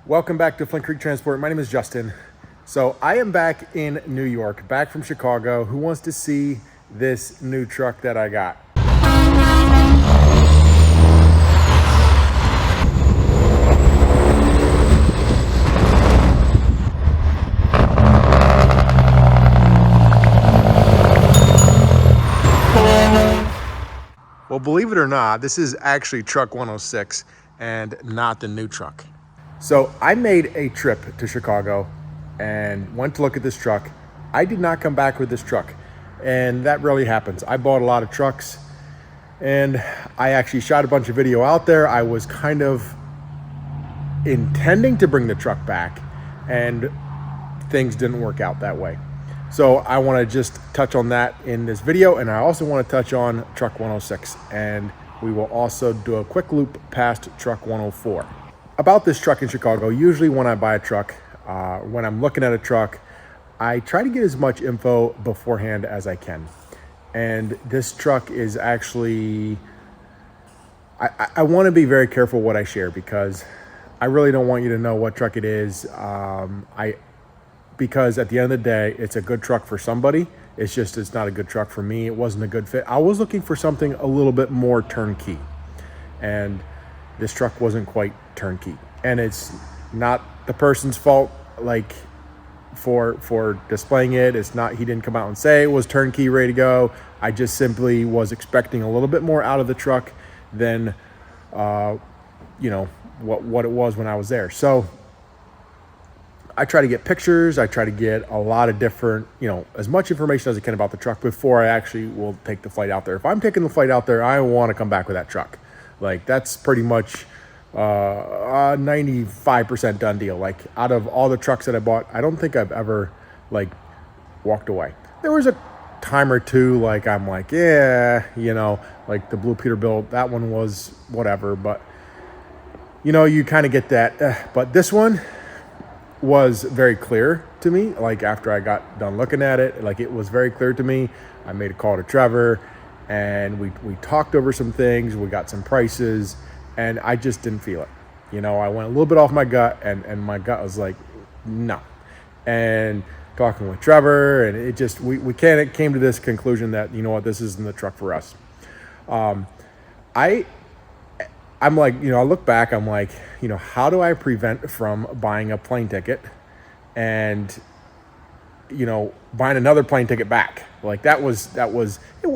Welcome back to Flint Creek Transport. My name is Justin. So I am back in New York, back from Chicago. Who wants to see this new truck that I got? Well, believe it or not, this is actually truck 106 and not the new truck. So I made a trip to Chicago and went to look at this truck. I did not come back with this truck, and that really happens. I bought a lot of trucks, and I actually shot a bunch of video out there. I was kind of intending to bring the truck back, and things didn't work out that way. So I want to just touch on that in this video, and I also want to touch on truck 106, and we will also do a quick loop past truck 104. About this truck in Chicago, usually when I buy a truck, when I'm looking at a truck, I try to get as much info beforehand as I can. And this truck is actually, I want to be very careful what I share, because I really don't want you to know what truck it is. Because at the end of the day, it's a good truck for somebody. It's not a good truck for me. It wasn't a good fit. I was looking for something a little bit more turnkey, and this truck wasn't quite turnkey. And it's not the person's fault, like for displaying it. It's not, he didn't come out and say it was turnkey, ready to go. I just simply was expecting a little bit more out of the truck than what it was when I was there. So I try to get pictures. I try to get a lot of different, as much information as I can about the truck before I actually will take the flight out there. If I'm taking the flight out there, I want to come back with that truck. Like, that's pretty much a 95% done deal. Like, out of all the trucks that I bought, I don't think I've ever walked away. There was a time or two, I'm like, yeah, like the blue Peterbilt, that one was whatever, but you kind of get that. But this one was very clear to me. Like, after I got done looking at it, it was very clear to me. I made a call to Trevor, and we talked over some things. We got some prices, and I just didn't feel it. I went a little bit off my gut, and my gut was like, no. And talking with Trevor, and it just, we came to this conclusion that, this isn't the truck for us. I'm like, I look back, I'm like, how do I prevent from buying a plane ticket and, buying another plane ticket back? Like, it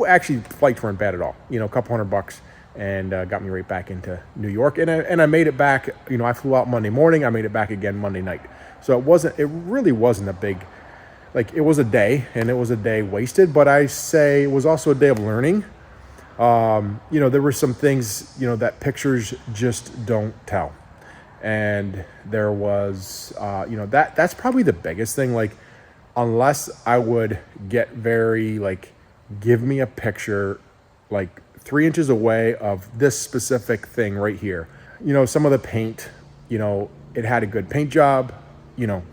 actually, flights weren't bad at all, a couple $100, and got me right back into New York. And I made it back, I flew out Monday morning, I made it back again Monday night. So it really wasn't a big, it was a day, and it was a day wasted, but I say it was also a day of learning. There were some things, that pictures just don't tell. And there was, that's probably the biggest thing. Unless I would get very, give me a picture, 3 inches away of this specific thing right here. Some of the paint, it had a good paint job,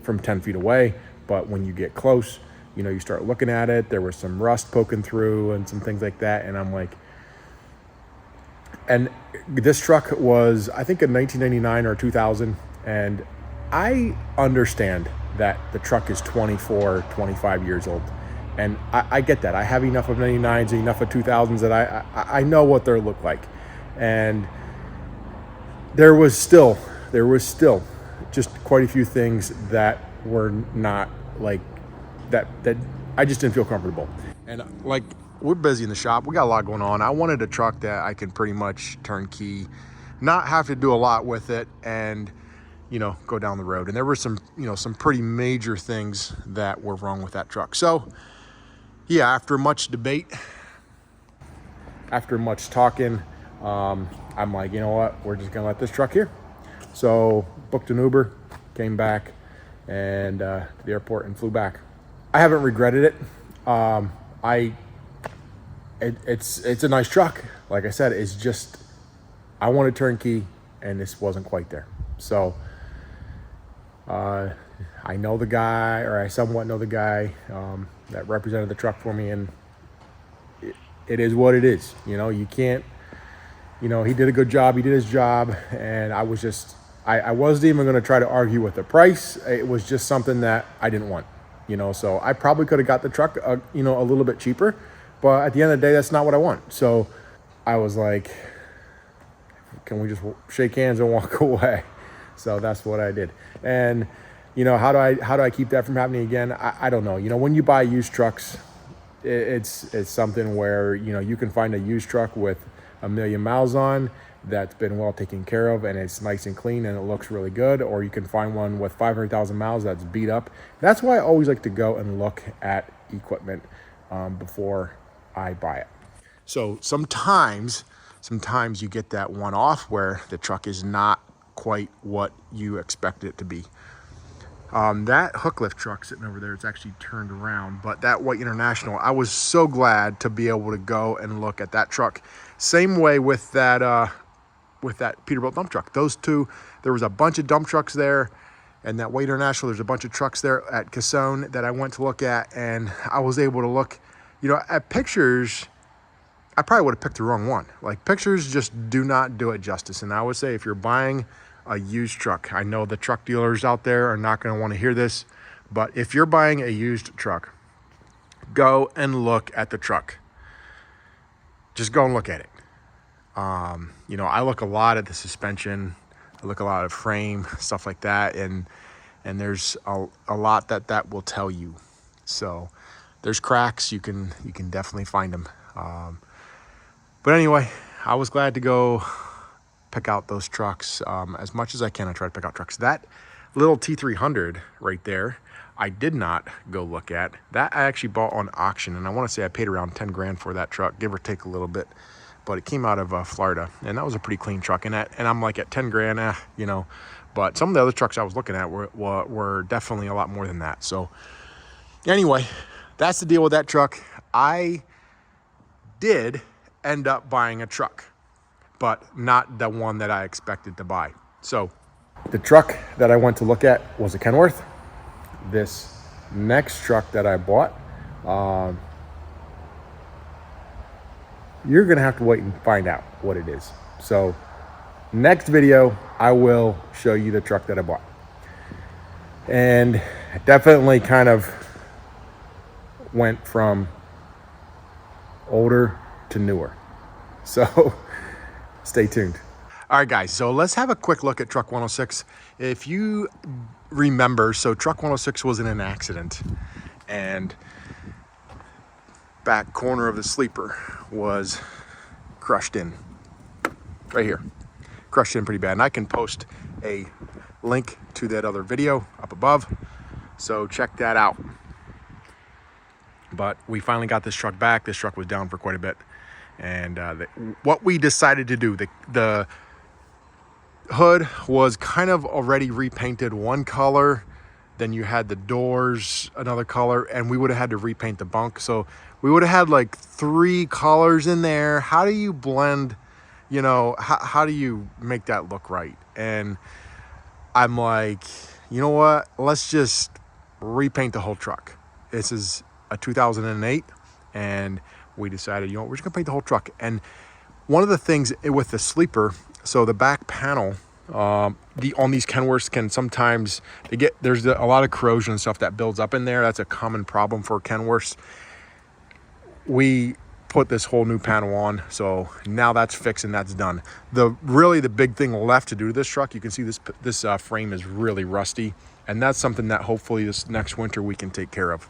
from 10 feet away. But when you get close, you start looking at it, there was some rust poking through and some things like that. And I'm like, and this truck was, I think, a 1999 or 2000. And I understand that the truck is 24, 25 years old. And I get that. I have enough of 99s and enough of 2000s that I know what they look like. And there was still just quite a few things that were not that I just didn't feel comfortable. And we're busy in the shop. We got a lot going on. I wanted a truck that I can pretty much turnkey, not have to do a lot with it, and go down the road. And there were some pretty major things that were wrong with that truck. So yeah, after much debate, after much talking, I'm like, you know what, we're just gonna let this truck here. So booked an Uber, came back, and to the airport, and flew back. I haven't regretted it. It's a nice truck. Like I said, it's just, I wanted turnkey, and this wasn't quite there. So I know the guy, or I somewhat know the guy that represented the truck for me, and it is what it is. You can't, he did a good job. He did his job, and I I wasn't even going to try to argue with the price. It was just something that I didn't want, you know. So I probably could have got the truck, you know, a little bit cheaper, but at the end of the day, that's not what I want. So I was like, can we just shake hands and walk away? So that's what I did. And you know, how do I keep that from happening again? I don't know. You know, when you buy used trucks, it's something where, you know, you can find a used truck with 1,000,000 miles on that's been well taken care of and it's nice and clean and it looks really good, or you can find one with 500,000 miles that's beat up. That's why I always like to go and look at equipment before I buy it. So sometimes you get that one off where the truck is not quite what you expect it to be. That hook lift truck sitting over there, it's actually turned around, but that white International, I was so glad to be able to go and look at that truck. Same way with that Peterbilt dump truck. Those two, there was a bunch of dump trucks there, and that white International, there's a bunch of trucks there at Cassone that I went to look at, and I was able to look, you know, at pictures. I probably would have picked the wrong one. Like, pictures just do not do it justice. And I would say if you're buying a used truck, I know the truck dealers out there are not going to want to hear this, but if you're buying a used truck, go and look at the truck. Just go and look at it. You know, I look a lot at the suspension. I look a lot at frame, stuff like that. And there's a lot that will tell you. So there's cracks. You can definitely find them. But anyway, I was glad to go pick out those trucks. As much as I can, I try to pick out trucks. That little T300 right there, I did not go look at. That I actually bought on auction, and I want to say I paid around 10 grand for that truck, give or take a little bit. But it came out of Florida, and that was a pretty clean truck. And I'm like, at 10 grand, you know. But some of the other trucks I was looking at were definitely a lot more than that. So anyway, that's the deal with that truck. I did end up buying a truck, but not the one that I expected to buy. So the truck that I went to look at was a Kenworth. This next truck that I bought, you're gonna have to wait and find out what it is. So next video, I will show you the truck that I bought. And definitely kind of went from older to newer. So stay tuned. All right, guys, so let's have a quick look at truck 106. If you remember, so truck 106 was in an accident, and back corner of the sleeper was crushed in right here, crushed in pretty bad. And I can post a link to that other video up above, so check that out. But we finally got this truck back. This truck was down for quite a bit. And what we decided to do, the hood was kind of already repainted one color, then you had the doors another color, and we would have had to repaint the bunk. So we would have had like 3 colors in there. How do you blend, you know, how do you make that look right? And I'm like, you know what, let's just repaint the whole truck. This is a 2008, and we decided, you know, we're just gonna paint the whole truck. And one of the things with the sleeper, so the back panel, on these Kenworths can sometimes there's a lot of corrosion and stuff that builds up in there. That's a common problem for Kenworths. We put this whole new panel on, so now that's fixed and that's done. Really the big thing left to do to this truck, you can see this frame is really rusty, and that's something that hopefully this next winter we can take care of.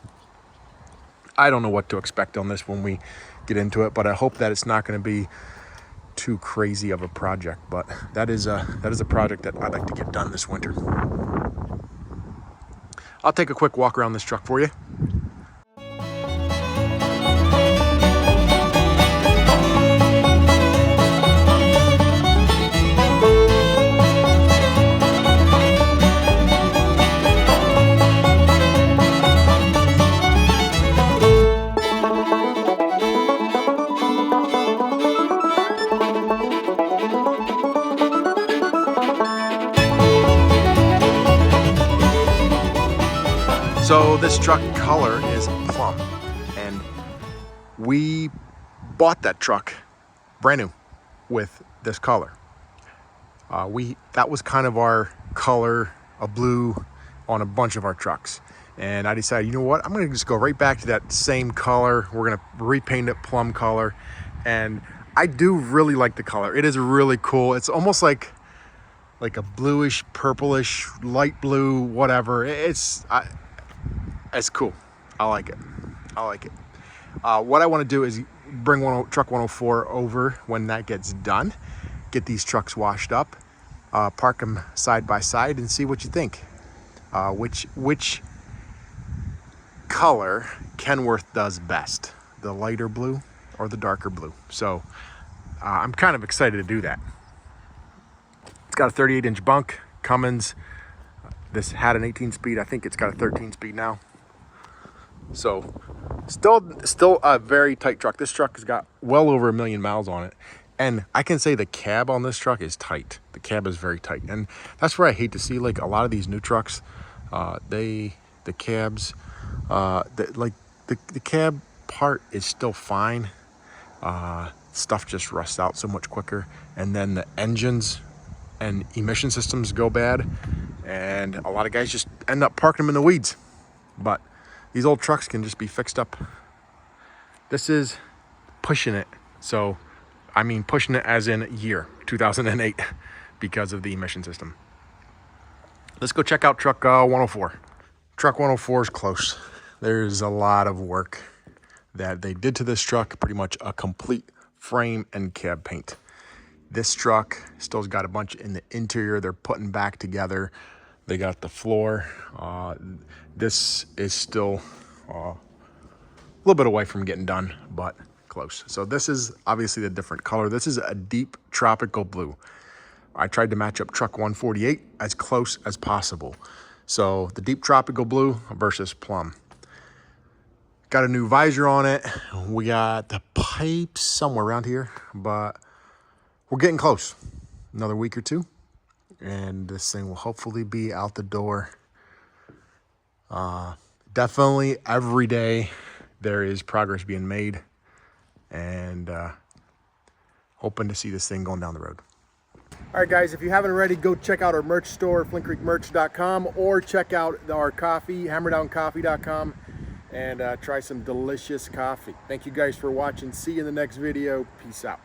I don't know what to expect on this when we get into it, but I hope that it's not going to be too crazy of a project. But that is a project that I'd like to get done this winter. I'll take a quick walk around this truck for you. So this truck color is plum, and we bought that truck brand new with this color. That was kind of our color, a blue, on a bunch of our trucks. And I decided, you know what, I'm gonna just go right back to that same color. We're gonna repaint it plum color. And I do really like the color. It is really cool. It's almost like a bluish, purplish, light blue, whatever. It's cool. I like it. What I want to do is bring truck 104 over when that gets done, get these trucks washed up, park them side by side, and see what you think. Which color Kenworth does best, the lighter blue or the darker blue. So I'm kind of excited to do that. It's got a 38-inch bunk, Cummins. This had an 18-speed. I think it's got a 13-speed now. So still a very tight truck. This truck has got well over 1 million miles on it. And I can say the cab on this truck is tight. The cab is very tight. And that's where I hate to see, like, a lot of these new trucks, the cabs, the cab part is still fine. Stuff just rusts out so much quicker. And then the engines and emission systems go bad. And a lot of guys just end up parking them in the weeds. But these old trucks can just be fixed up. This is pushing it. So, I mean pushing it as in year 2008 because of the emission system. Let's go check out truck 104. Truck 104 is close. There's a lot of work that they did to this truck, pretty much a complete frame and cab paint. This truck still's got a bunch in the interior they're putting back together. They got the floor. This is still a little bit away from getting done, but close. So this is obviously the different color. This is a deep tropical blue. I tried to match up truck 148 as close as possible. So the deep tropical blue versus plum. Got a new visor on it. We got the pipes somewhere around here, but we're getting close. Another week or two, and this thing will hopefully be out the door. Definitely every day there is progress being made, and hoping to see this thing going down the road. All right, guys, if you haven't already, go check out our merch store, flintcreekmerch.com, or check out our coffee, hammerdowncoffee.com, and try some delicious coffee. Thank you guys for watching. See you in the next video. Peace out.